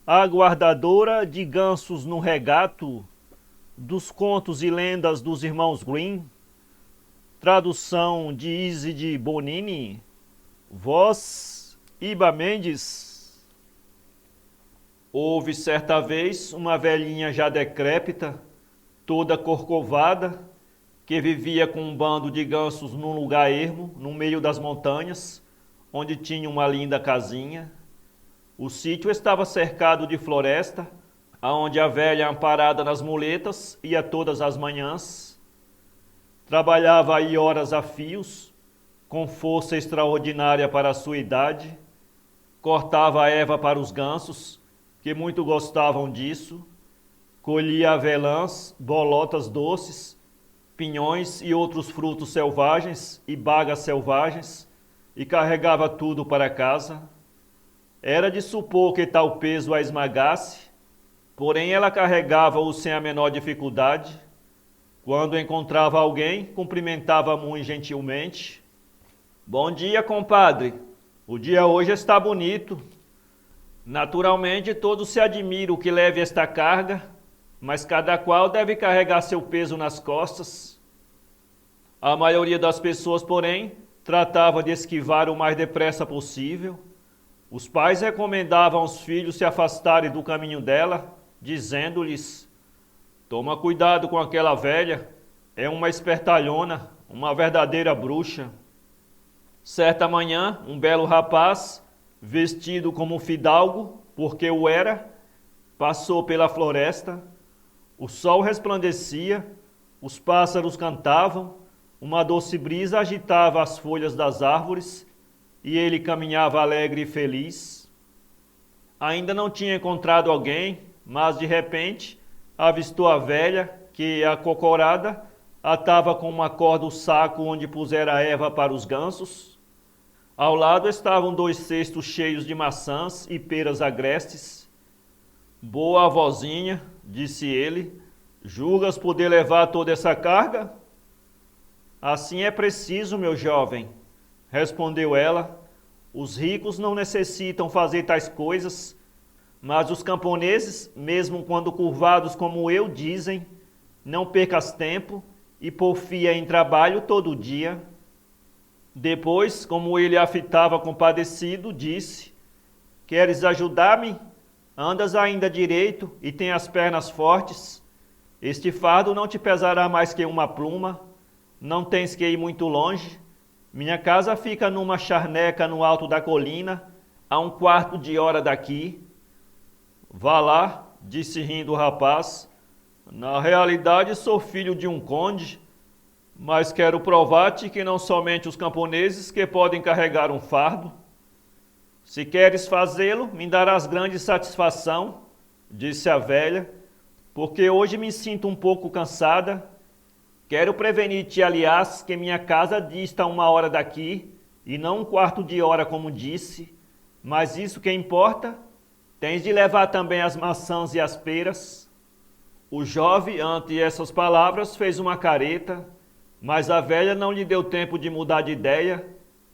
A guardadora de gansos no regato, dos contos e lendas dos irmãos Grimm, tradução de Izzy Bonini, voz Iba Mendes. Houve certa vez uma velhinha já decrépita, toda corcovada, que vivia com um bando de gansos num lugar ermo, no meio das montanhas, onde tinha uma linda casinha. O sítio estava cercado de floresta, aonde a velha, amparada nas muletas, ia todas as manhãs. Trabalhava aí horas a fios, com força extraordinária para a sua idade. Cortava a erva para os gansos, que muito gostavam disso. Colhia avelãs, bolotas doces, pinhões e outros frutos selvagens e bagas selvagens, e carregava tudo para casa. Era de supor que tal peso a esmagasse, porém ela carregava-o sem a menor dificuldade. Quando encontrava alguém, cumprimentava muito gentilmente. Bom dia, compadre. O dia hoje está bonito. Naturalmente, todos se admiram que leve esta carga, mas cada qual deve carregar seu peso nas costas. A maioria das pessoas, porém, tratava de esquivar o mais depressa possível. Os pais recomendavam aos filhos se afastarem do caminho dela, dizendo-lhes: toma cuidado com aquela velha, é uma espertalhona, uma verdadeira bruxa. Certa manhã, um belo rapaz, vestido como um fidalgo, porque o era, passou pela floresta. O sol resplandecia, os pássaros cantavam, uma doce brisa agitava as folhas das árvores e ele caminhava alegre e feliz. Ainda não tinha encontrado alguém, mas de repente avistou a velha que, acocorada, atava com uma corda o saco onde pusera a erva para os gansos. Ao lado estavam 2 cestos cheios de maçãs e peras agrestes. Boa avózinha, disse ele, julgas poder levar toda essa carga? Assim é preciso, meu jovem, respondeu ela. Os ricos não necessitam fazer tais coisas, mas os camponeses, mesmo quando curvados como eu, dizem: não percas tempo e porfia em trabalho todo dia. Depois, como ele a fitava compadecido, disse: queres ajudar-me? Andas ainda direito e tem as pernas fortes. Este fardo não te pesará mais que uma pluma. Não tens que ir muito longe. Minha casa fica numa charneca no alto da colina, a 1/4 de hora daqui. Vá lá, disse rindo o rapaz. Na realidade sou filho de um conde, mas quero provar-te que não somente os camponeses que podem carregar um fardo. Se queres fazê-lo, me darás grande satisfação, disse a velha, porque hoje me sinto um pouco cansada. Quero prevenir-te, aliás, que minha casa dista 1 hora daqui, e não 1/4 de hora como disse, mas isso que importa, tens de levar também as maçãs e as peras. O jovem, ante essas palavras, fez uma careta, mas a velha não lhe deu tempo de mudar de ideia,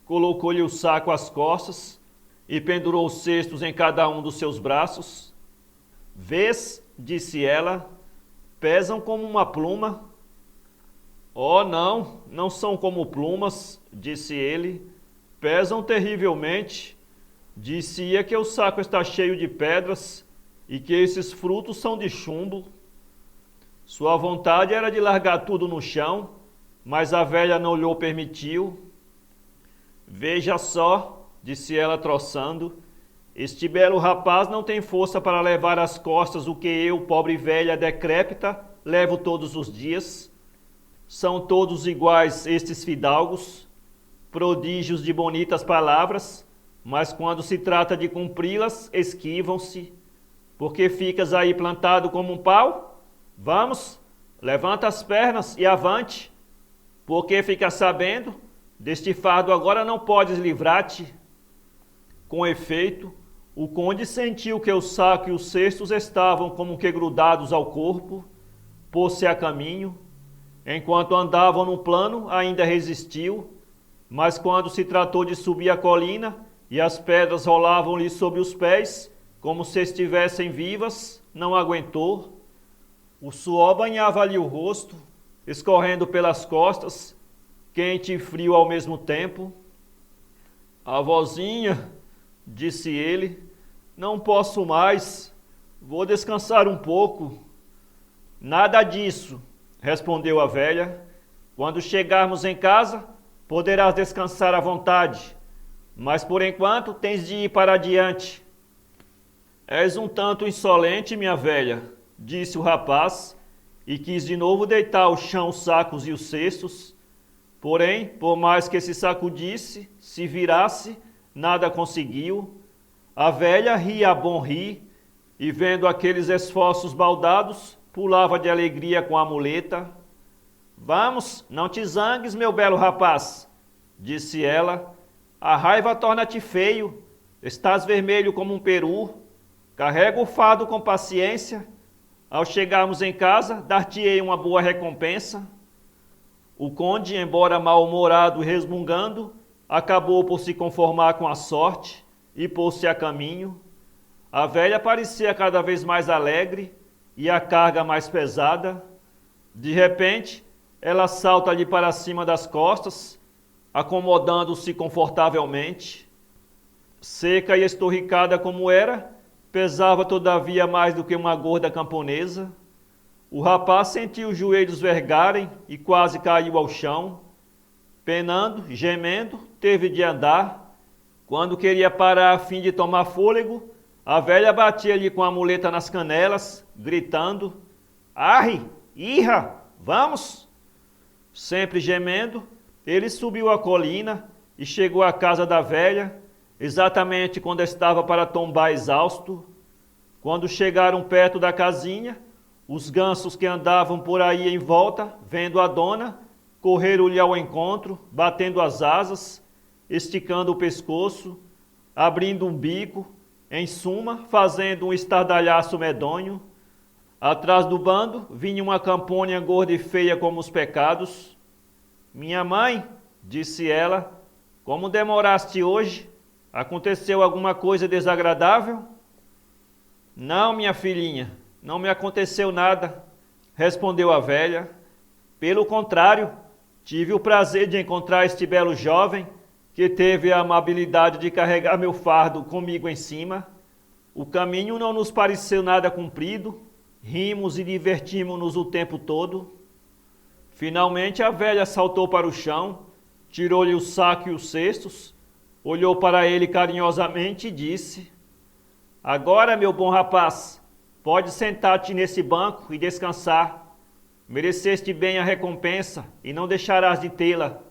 colocou-lhe o saco às costas e pendurou os cestos em cada um dos seus braços. Vês, disse ela, pesam como uma pluma. Oh, não, não são como plumas, disse ele, pesam terrivelmente. Disse-ia que o saco está cheio de pedras e que esses frutos são de chumbo. Sua vontade era de largar tudo no chão, mas a velha não lhe permitiu. Veja só, disse ela troçando, este belo rapaz não tem força para levar às costas o que eu, pobre velha decrépita, levo todos os dias. São todos iguais estes fidalgos, prodígios de bonitas palavras, mas quando se trata de cumpri-las, esquivam-se. Porque ficas aí plantado como um pau? Vamos, levanta as pernas e avante. Porque ficas sabendo, deste fardo agora não podes livrar-te. Com efeito, o conde sentiu que o saco e os cestos estavam como que grudados ao corpo, pôs-se a caminho. Enquanto andavam no plano, ainda resistiu, mas quando se tratou de subir a colina e as pedras rolavam-lhe sob os pés, como se estivessem vivas, não aguentou. O suor banhava-lhe o rosto, escorrendo pelas costas, quente e frio ao mesmo tempo. Avózinha, disse ele, não posso mais, vou descansar um pouco. Nada disso, respondeu a velha. Quando chegarmos em casa, poderás descansar à vontade, mas por enquanto tens de ir para adiante. És um tanto insolente, minha velha, disse o rapaz, e quis de novo deitar ao chão os sacos e os cestos. Porém, por mais que se sacudisse, se virasse, nada conseguiu. A velha ria a bom rir, e vendo aqueles esforços baldados, pulava de alegria com a muleta. Vamos, não te zangues, meu belo rapaz, disse ela. A raiva torna-te feio, estás vermelho como um peru. Carrega o fardo com paciência. Ao chegarmos em casa, dar-te-ei uma boa recompensa. O conde, embora mal-humorado e resmungando, acabou por se conformar com a sorte e pôs-se a caminho. A velha parecia cada vez mais alegre e a carga mais pesada. De repente, ela salta-lhe para cima das costas, acomodando-se confortavelmente. Seca e estorricada como era, pesava todavia mais do que uma gorda camponesa. O rapaz sentiu os joelhos vergarem e quase caiu ao chão. Penando, gemendo, teve de andar. Quando queria parar a fim de tomar fôlego, a velha batia-lhe com a muleta nas canelas, gritando: Arre, irra, vamos! Sempre gemendo, ele subiu a colina e chegou à casa da velha, exatamente quando estava para tombar exausto. Quando chegaram perto da casinha, os gansos que andavam por aí em volta, vendo a dona, correram-lhe ao encontro, batendo as asas, esticando o pescoço, abrindo um bico, em suma, fazendo um estardalhaço medonho. Atrás do bando vinha uma campônia gorda e feia como os pecados. Minha mãe, disse ela, como demoraste hoje? Aconteceu alguma coisa desagradável? Não, minha filhinha, não me aconteceu nada, respondeu a velha. Pelo contrário, tive o prazer de encontrar este belo jovem que teve a amabilidade de carregar meu fardo comigo em cima. O caminho não nos pareceu nada comprido, rimos e divertimos-nos o tempo todo. Finalmente a velha saltou para o chão, tirou-lhe o saco e os cestos, olhou para ele carinhosamente e disse: Agora, meu bom rapaz, pode sentar-te nesse banco e descansar. Mereceste bem a recompensa e não deixarás de tê-la.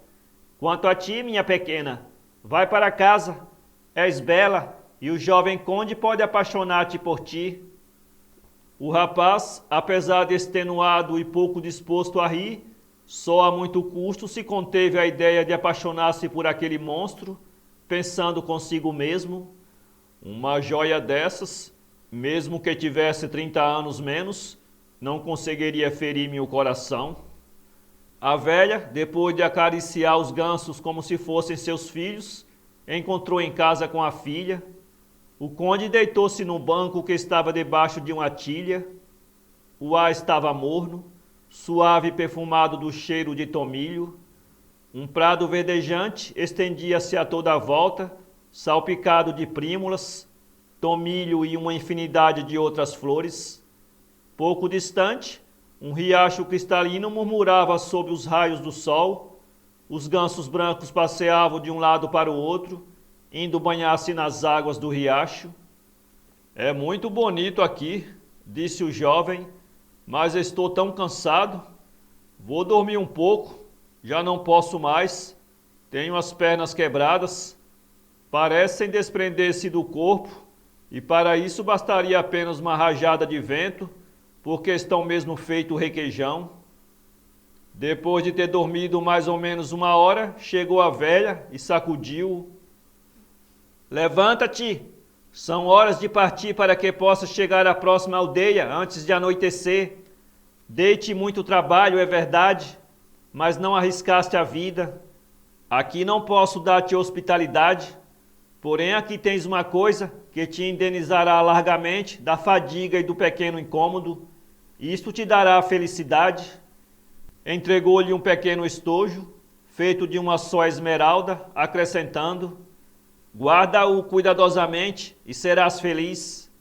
Quanto a ti, minha pequena, vai para casa, és bela e o jovem conde pode apaixonar-te por ti. O rapaz, apesar de extenuado e pouco disposto a rir, só a muito custo se conteve a ideia de apaixonar-se por aquele monstro, pensando consigo mesmo: uma joia dessas, mesmo que tivesse 30 anos menos, não conseguiria ferir-me o coração. A velha, depois de acariciar os gansos como se fossem seus filhos, encontrou em casa com a filha. O conde deitou-se no banco que estava debaixo de uma tilha. O ar estava morno, suave e perfumado do cheiro de tomilho. Um prado verdejante estendia-se a toda a volta, salpicado de prímulas, tomilho e uma infinidade de outras flores. Pouco distante, um riacho cristalino murmurava sob os raios do sol. Os gansos brancos passeavam de um lado para o outro, indo banhar-se nas águas do riacho. É muito bonito aqui, disse o jovem, mas estou tão cansado. Vou dormir um pouco, já não posso mais. Tenho as pernas quebradas, parecem desprender-se do corpo, e para isso bastaria apenas uma rajada de vento, porque estão mesmo feito requeijão. Depois de ter dormido mais ou menos uma hora, chegou a velha e sacudiu-o. Levanta-te, são horas de partir para que possas chegar à próxima aldeia antes de anoitecer. Dei-te muito trabalho, é verdade, mas não arriscaste a vida. Aqui não posso dar-te hospitalidade, Porém aqui tens uma coisa que te indenizará largamente da fadiga e do pequeno incômodo, e isto te dará felicidade. Entregou-lhe um pequeno estojo, feito de uma só esmeralda, acrescentando: guarda-o cuidadosamente e serás feliz.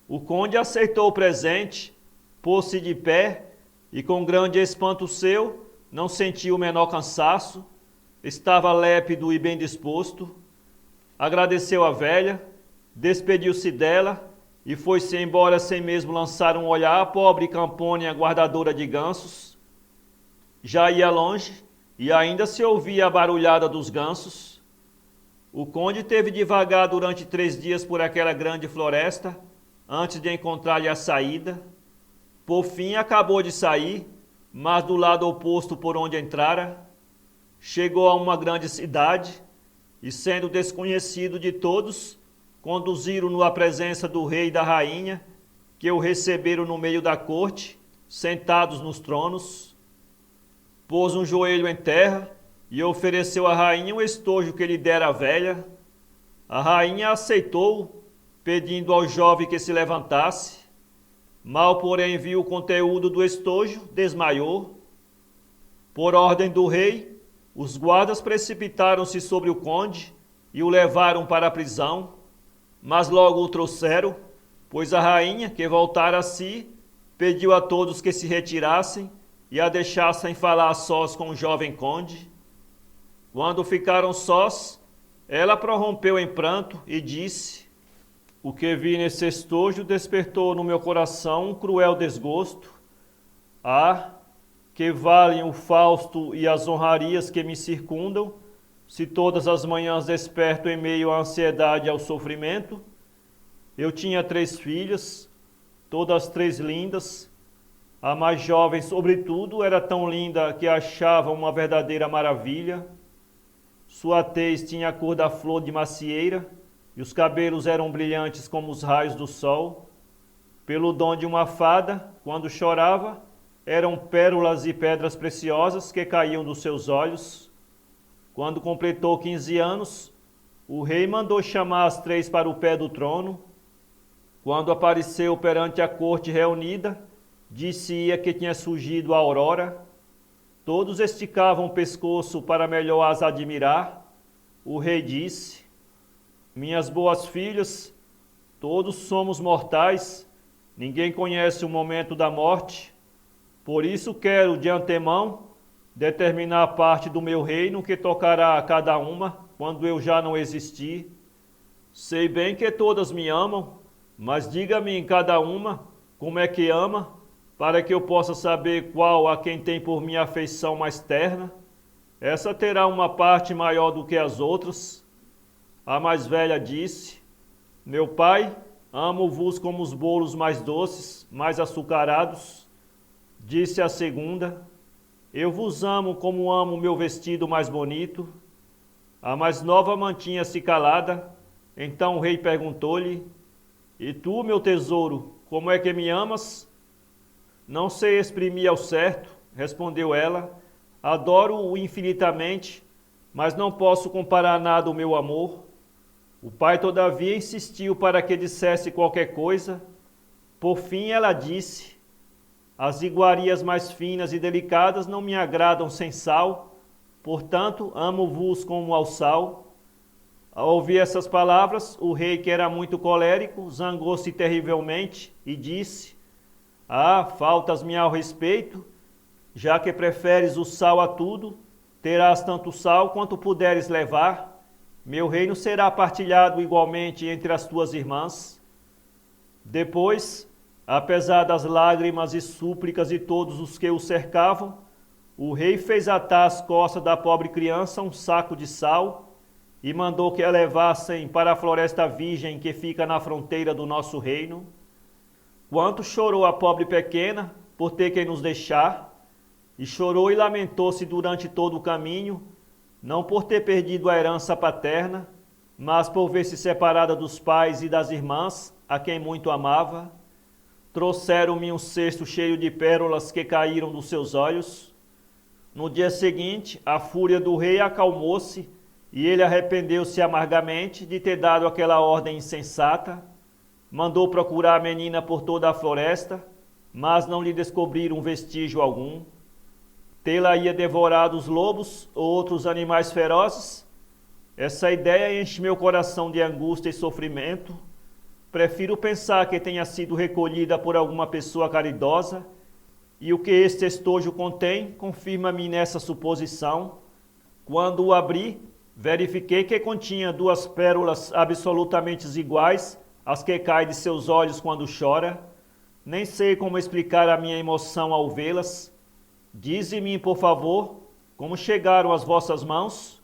O conde aceitou o presente, pôs-se de pé e, com grande espanto seu, não sentiu o menor cansaço, estava lépido e bem disposto. Agradeceu a velha, despediu-se dela e foi-se embora sem mesmo lançar um olhar à pobre Campônia, guardadora de gansos. Já ia longe e ainda se ouvia a barulhada dos gansos. O conde teve de vagar durante 3 dias por aquela grande floresta, antes de encontrar-lhe a saída. Por fim acabou de sair, mas do lado oposto por onde entrara. Chegou a uma grande cidade, e sendo desconhecido de todos, conduziram-no à presença do rei e da rainha, que o receberam no meio da corte, sentados nos tronos. Pôs um joelho em terra e ofereceu à rainha o estojo que lhe dera a velha. A rainha aceitou, pedindo ao jovem que se levantasse. Mal, porém, viu o conteúdo do estojo, desmaiou. Por ordem do rei, os guardas precipitaram-se sobre o conde e o levaram para a prisão, mas logo o trouxeram, pois a rainha, que voltara a si, pediu a todos que se retirassem e a deixassem falar a sós com o jovem conde. Quando ficaram sós, ela prorrompeu em pranto e disse: o que vi nesse estojo despertou no meu coração um cruel desgosto. Ah, que valem o fausto e as honrarias que me circundam, se todas as manhãs desperto em meio à ansiedade e ao sofrimento. Eu tinha 3 filhas, todas 3 lindas. A mais jovem, sobretudo, era tão linda que a achava uma verdadeira maravilha. Sua tez tinha a cor da flor de macieira e os cabelos eram brilhantes como os raios do sol. Pelo dom de uma fada, quando chorava, eram pérolas e pedras preciosas que caíam dos seus olhos. Quando completou 15 anos, o rei mandou chamar as 3 para o pé do trono. Quando apareceu perante a corte reunida, disse-ia que tinha surgido a aurora. Todos esticavam o pescoço para melhor as admirar. O rei disse: minhas boas filhas, todos somos mortais, ninguém conhece o momento da morte. Por isso quero, de antemão, determinar a parte do meu reino que tocará a cada uma quando eu já não existir. Sei bem que todas me amam, mas diga-me em cada uma como é que ama, para que eu possa saber qual a quem tem por mim a afeição mais terna. Essa terá uma parte maior do que as outras. A mais velha disse: meu pai, amo-vos como os bolos mais doces, mais açucarados. Disse a segunda: eu vos amo como amo o meu vestido mais bonito. A mais nova mantinha-se calada. Então o rei perguntou-lhe: e tu, meu tesouro, como é que me amas? Não sei exprimir ao certo, respondeu ela. Adoro-o infinitamente, mas não posso comparar nada o meu amor. O pai, todavia, insistiu para que dissesse qualquer coisa. Por fim, ela disse: as iguarias mais finas e delicadas não me agradam sem sal, portanto, amo-vos como ao sal. Ao ouvir essas palavras, o rei, que era muito colérico, zangou-se terrivelmente e disse: ah, faltas-me ao respeito, já que preferes o sal a tudo, terás tanto sal quanto puderes levar. Meu reino será partilhado igualmente entre as tuas irmãs. Depois, apesar das lágrimas e súplicas de todos os que o cercavam, o rei fez atar às costas da pobre criança um saco de sal e mandou que a levassem para a floresta virgem que fica na fronteira do nosso reino. Quanto chorou a pobre pequena por ter que nos deixar, e chorou e lamentou-se durante todo o caminho, não por ter perdido a herança paterna, mas por ver-se separada dos pais e das irmãs, a quem muito amava. Trouxeram-me um cesto cheio de pérolas que caíram dos seus olhos. No dia seguinte, a fúria do rei acalmou-se e ele arrependeu-se amargamente de ter dado aquela ordem insensata. Mandou procurar a menina por toda a floresta, mas não lhe descobriram vestígio algum. Tê-la-ia devorado os lobos ou outros animais ferozes? Essa ideia enche meu coração de angústia e sofrimento. Prefiro pensar que tenha sido recolhida por alguma pessoa caridosa, e o que este estojo contém confirma-me nessa suposição. Quando o abri, verifiquei que continha 2 pérolas absolutamente iguais às que caem de seus olhos quando chora. Nem sei como explicar a minha emoção ao vê-las. Dize-me, por favor, como chegaram às vossas mãos?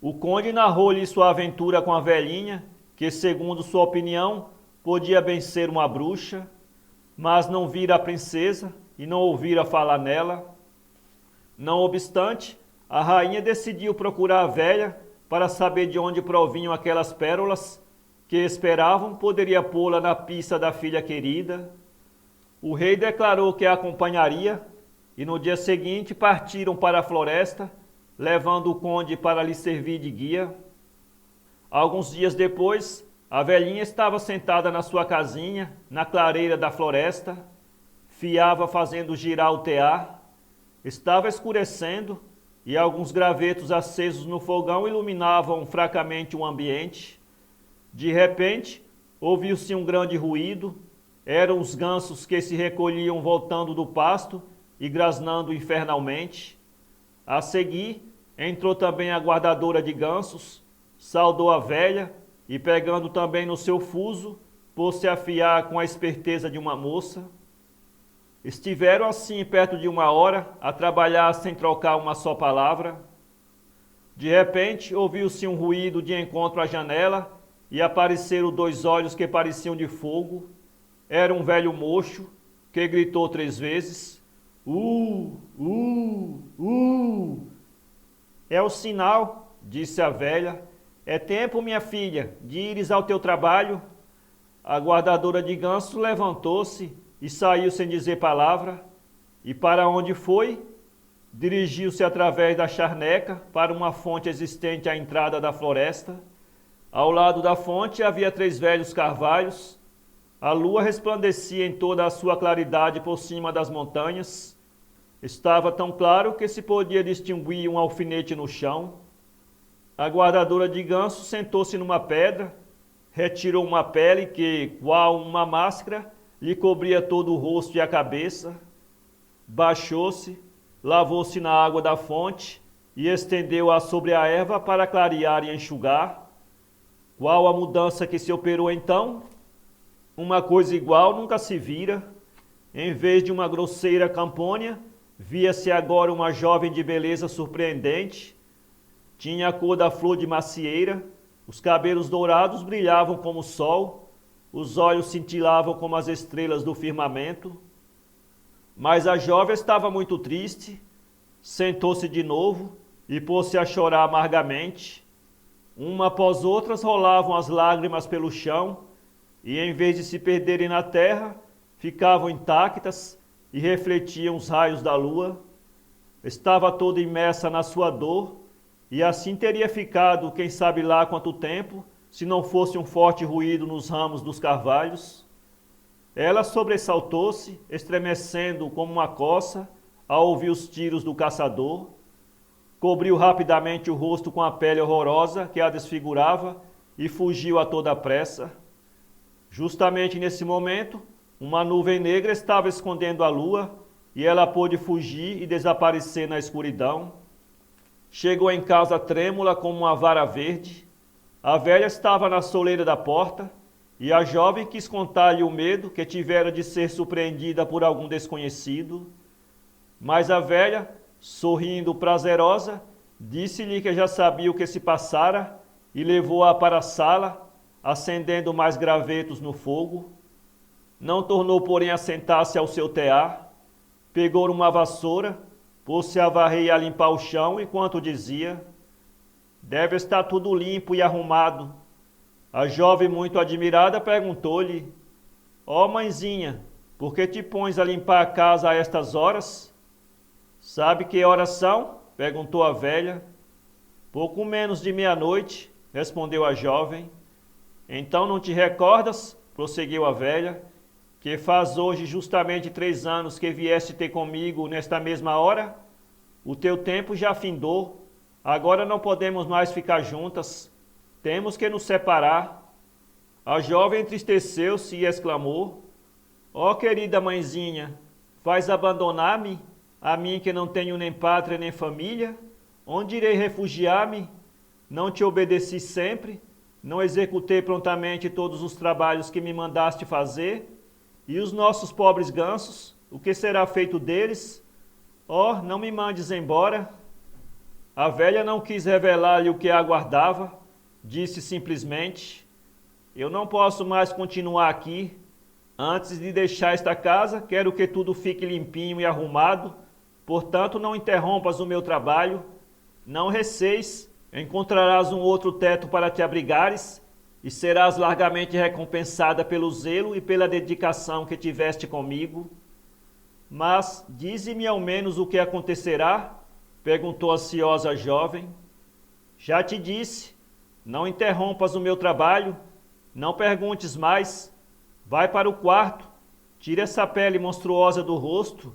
O conde narrou-lhe sua aventura com a velhinha, que, segundo sua opinião, podia bem ser uma bruxa, mas não vira a princesa e não ouvira falar nela. Não obstante, a rainha decidiu procurar a velha para saber de onde provinham aquelas pérolas que esperavam poderia pô-la na pista da filha querida. O rei declarou que a acompanharia e no dia seguinte partiram para a floresta, levando o conde para lhe servir de guia. Alguns dias depois, a velhinha estava sentada na sua casinha, na clareira da floresta, fiava fazendo girar o tear. Estava escurecendo e alguns gravetos acesos no fogão iluminavam fracamente o ambiente. De repente, ouviu-se um grande ruído. Eram os gansos que se recolhiam voltando do pasto e grasnando infernalmente. A seguir, entrou também a guardadora de gansos, saudou a velha e, pegando também no seu fuso, pôs-se a afiar com a esperteza de uma moça. Estiveram assim perto de 1 hora a trabalhar sem trocar uma só palavra. De repente, ouviu-se um ruído de encontro à janela e apareceram 2 olhos que pareciam de fogo. Era um velho mocho que gritou 3 vezes: É o sinal, disse a velha. É tempo, minha filha, de ires ao teu trabalho. A guardadora de ganso levantou-se e saiu sem dizer palavra. E para onde foi? Dirigiu-se através da charneca para uma fonte existente à entrada da floresta. Ao lado da fonte havia 3 velhos carvalhos. A lua resplandecia em toda a sua claridade por cima das montanhas. Estava tão claro que se podia distinguir um alfinete no chão. A guardadora de ganso sentou-se numa pedra, retirou uma pele que, qual uma máscara, lhe cobria todo o rosto e a cabeça. Baixou-se, lavou-se na água da fonte e estendeu-a sobre a erva para clarear e enxugar. Qual a mudança que se operou então? Uma coisa igual nunca se vira. Em vez de uma grosseira campônia, via-se agora uma jovem de beleza surpreendente. Tinha a cor da flor de macieira, os cabelos dourados brilhavam como o sol, os olhos cintilavam como as estrelas do firmamento. Mas a jovem estava muito triste, sentou-se de novo e pôs-se a chorar amargamente. Uma após outras rolavam as lágrimas pelo chão, e em vez de se perderem na terra, ficavam intactas e refletiam os raios da lua. Estava toda imersa na sua dor, e assim teria ficado quem sabe lá quanto tempo, se não fosse um forte ruído nos ramos dos carvalhos. Ela sobressaltou-se, estremecendo como uma coça, ao ouvir os tiros do caçador. Cobriu rapidamente o rosto com a pele horrorosa que a desfigurava e fugiu a toda pressa. Justamente nesse momento, uma nuvem negra estava escondendo a lua e ela pôde fugir e desaparecer na escuridão. Chegou em casa trêmula como uma vara verde. A velha estava na soleira da porta e a jovem quis contar-lhe o medo que tivera de ser surpreendida por algum desconhecido. Mas a velha, sorrindo prazerosa, disse-lhe que já sabia o que se passara e levou-a para a sala, acendendo mais gravetos no fogo. Não tornou, porém, a sentar-se ao seu tear. Pegou uma vassoura, pôs-se a varrer e a limpar o chão, enquanto dizia: deve estar tudo limpo e arrumado. A jovem, muito admirada, perguntou-lhe: ó mãezinha, por que te pões a limpar a casa a estas horas? Sabe que horas são? Perguntou a velha. Pouco menos de meia-noite, respondeu a jovem. Então não te recordas, prosseguiu a velha, que faz hoje justamente 3 anos que vieste ter comigo nesta mesma hora? O teu tempo já findou, agora não podemos mais ficar juntas, temos que nos separar. A jovem entristeceu-se e exclamou: ó querida mãezinha, vais abandonar-me, a mim que não tenho nem pátria nem família? Onde irei refugiar-me? Não te obedeci sempre, não executei prontamente todos os trabalhos que me mandaste fazer? E os nossos pobres gansos, o que será feito deles? Oh, não me mandes embora. A velha não quis revelar-lhe o que a aguardava, disse simplesmente: eu não posso mais continuar aqui. Antes de deixar esta casa, quero que tudo fique limpinho e arrumado, portanto não interrompas o meu trabalho. Não receis, encontrarás um outro teto para te abrigares, e serás largamente recompensada pelo zelo e pela dedicação que tiveste comigo. Mas dize-me ao menos o que acontecerá? Perguntou ansiosa a jovem. Já te disse, não interrompas o meu trabalho, não perguntes mais. Vai para o quarto, tira essa pele monstruosa do rosto,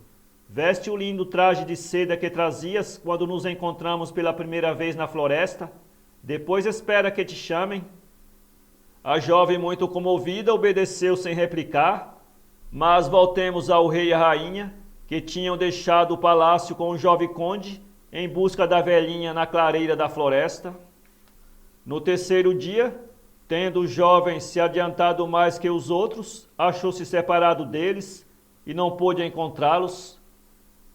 veste o lindo traje de seda que trazias quando nos encontramos pela primeira vez na floresta, depois espera que te chamem. A jovem, muito comovida, obedeceu sem replicar, mas voltemos ao rei e à rainha, que tinham deixado o palácio com o jovem conde em busca da velhinha na clareira da floresta. No terceiro dia, tendo o jovem se adiantado mais que os outros, achou-se separado deles e não pôde encontrá-los.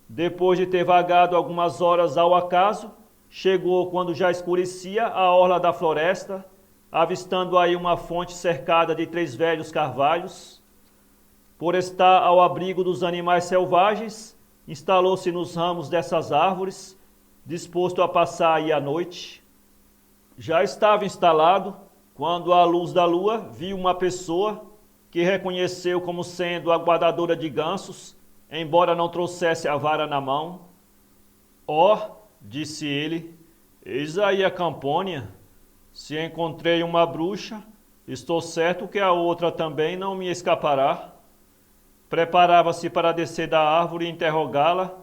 Depois de ter vagado algumas horas ao acaso, chegou, quando já escurecia, à orla da floresta, avistando aí uma fonte cercada de 3 velhos carvalhos. Por estar ao abrigo dos animais selvagens, instalou-se nos ramos dessas árvores, disposto a passar aí a noite. Já estava instalado, quando à luz da lua viu uma pessoa que reconheceu como sendo a guardadora de gansos, embora não trouxesse a vara na mão. Ó, disse ele, eis aí a Campônia. Se encontrei uma bruxa, estou certo que a outra também não me escapará. Preparava-se para descer da árvore e interrogá-la,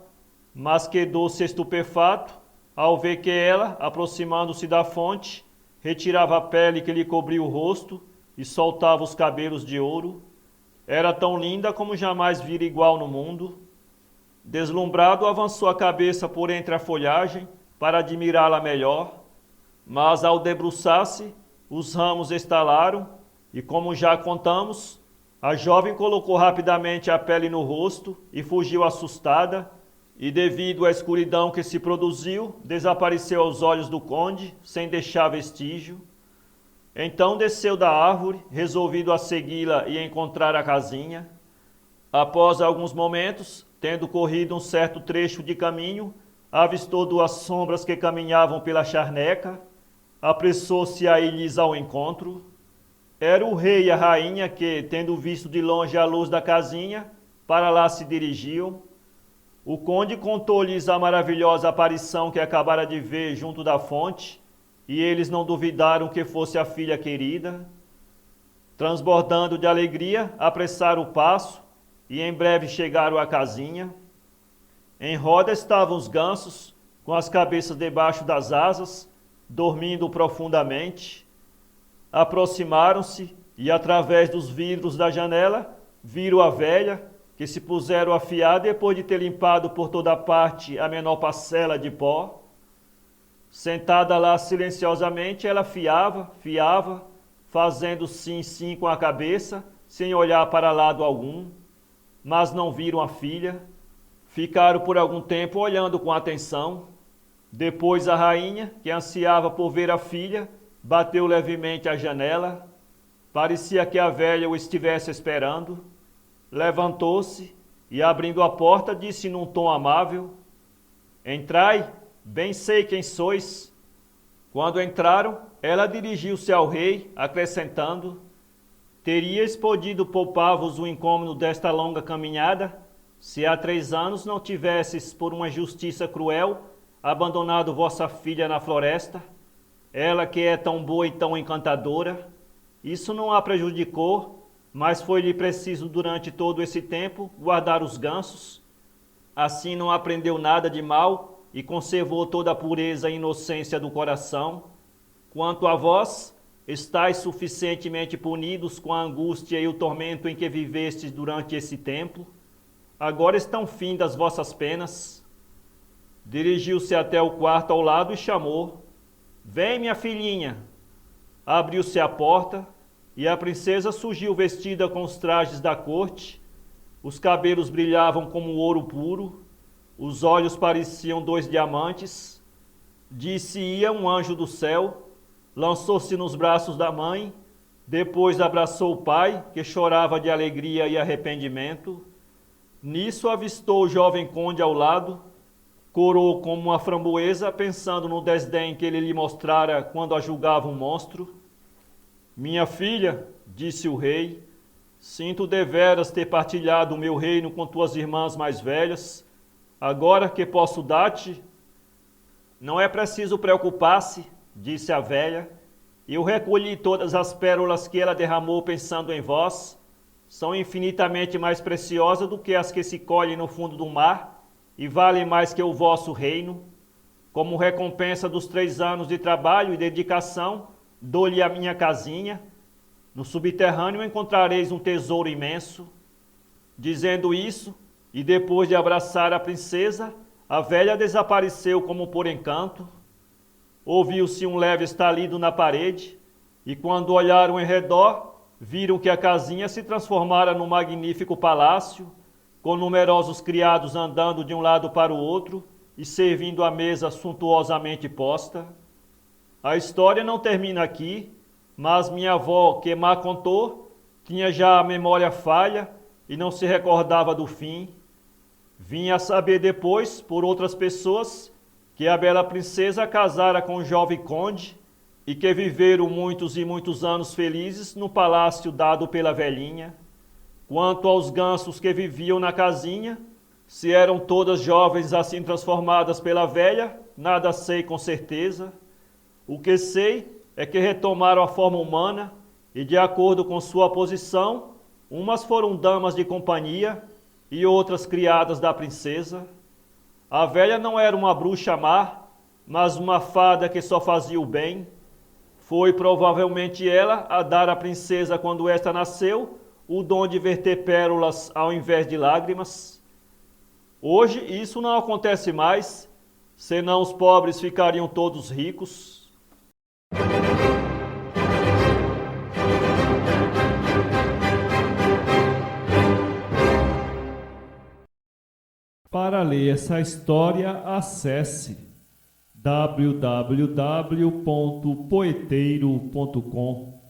mas quedou-se estupefato ao ver que ela, aproximando-se da fonte, retirava a pele que lhe cobria o rosto e soltava os cabelos de ouro. Era tão linda como jamais vira igual no mundo. Deslumbrado, avançou a cabeça por entre a folhagem para admirá-la melhor, mas ao debruçar-se, os ramos estalaram e, como já contamos, a jovem colocou rapidamente a pele no rosto e fugiu assustada, e devido à escuridão que se produziu, desapareceu aos olhos do conde, sem deixar vestígio. Então desceu da árvore, resolvido a segui-la e encontrar a casinha. Após alguns momentos, tendo corrido um certo trecho de caminho, avistou 2 sombras que caminhavam pela charneca, apressou-se a ir-lhes ao encontro. Era o rei e a rainha que, tendo visto de longe a luz da casinha, para lá se dirigiam. O conde contou-lhes a maravilhosa aparição que acabara de ver junto da fonte, e eles não duvidaram que fosse a filha querida. Transbordando de alegria, apressaram o passo, e em breve chegaram à casinha. Em roda estavam os gansos, com as cabeças debaixo das asas, dormindo profundamente. Aproximaram-se e, através dos vidros da janela, viram a velha, que se puseram a fiar depois de ter limpado por toda parte a menor parcela de pó. Sentada lá silenciosamente, ela fiava, fazendo sim, sim com a cabeça, sem olhar para lado algum, mas não viram a filha. Ficaram por algum tempo olhando com atenção. Depois a rainha, que ansiava por ver a filha, bateu levemente à janela. Parecia que a velha o estivesse esperando. Levantou-se e, abrindo a porta, disse num tom amável: entrai, bem sei quem sois. Quando entraram, ela dirigiu-se ao rei, acrescentando: terias podido poupar-vos o incômodo desta longa caminhada, se há 3 anos não tivesses, por uma justiça cruel, abandonado vossa filha na floresta, ela que é tão boa e tão encantadora. Isso não a prejudicou, mas foi-lhe preciso durante todo esse tempo guardar os gansos. Assim não aprendeu nada de mal e conservou toda a pureza e inocência do coração. Quanto a vós, estáis suficientemente punidos com a angústia e o tormento em que vivestes durante esse tempo. Agora estão findas vossas penas. Dirigiu-se até o quarto ao lado e chamou: Vem, minha filhinha. Abriu-se a porta e a princesa surgiu vestida com os trajes da corte. Os cabelos brilhavam como ouro puro, os olhos pareciam 2 diamantes. Disse-ia um anjo do céu, lançou-se nos braços da mãe, depois abraçou o pai, que chorava de alegria e arrependimento. Nisso avistou o jovem conde ao lado, corou como uma framboesa, pensando no desdém que ele lhe mostrara quando a julgava um monstro. Minha filha, disse o rei, sinto deveras ter partilhado o meu reino com tuas irmãs mais velhas. Agora que posso dar-te? Não é preciso preocupar-se, disse a velha. Eu recolhi todas as pérolas que ela derramou pensando em vós. São infinitamente mais preciosas do que as que se colhem no fundo do mar e valem mais que o vosso reino. Como recompensa dos 3 anos de trabalho e dedicação, dou-lhe a minha casinha. No subterrâneo encontrareis um tesouro imenso. Dizendo isso, e depois de abraçar a princesa, a velha desapareceu como por encanto. Ouviu-se um leve estalido na parede, e quando olharam em redor, viram que a casinha se transformara num magnífico palácio, com numerosos criados andando de um lado para o outro e servindo a mesa suntuosamente posta. A história não termina aqui, mas minha avó, que má contou, tinha já a memória falha e não se recordava do fim. Vinha a saber depois, por outras pessoas, que a bela princesa casara com o jovem conde e que viveram muitos e muitos anos felizes no palácio dado pela velhinha. Quanto aos gansos que viviam na casinha, se eram todas jovens assim transformadas pela velha, nada sei com certeza. O que sei é que retomaram a forma humana e, de acordo com sua posição, umas foram damas de companhia e outras criadas da princesa. A velha não era uma bruxa má, mas uma fada que só fazia o bem. Foi provavelmente ela a dar à princesa, quando esta nasceu, o dom de verter pérolas ao invés de lágrimas. Hoje isso não acontece mais, senão os pobres ficariam todos ricos. Para ler essa história, acesse www.poeteiro.com.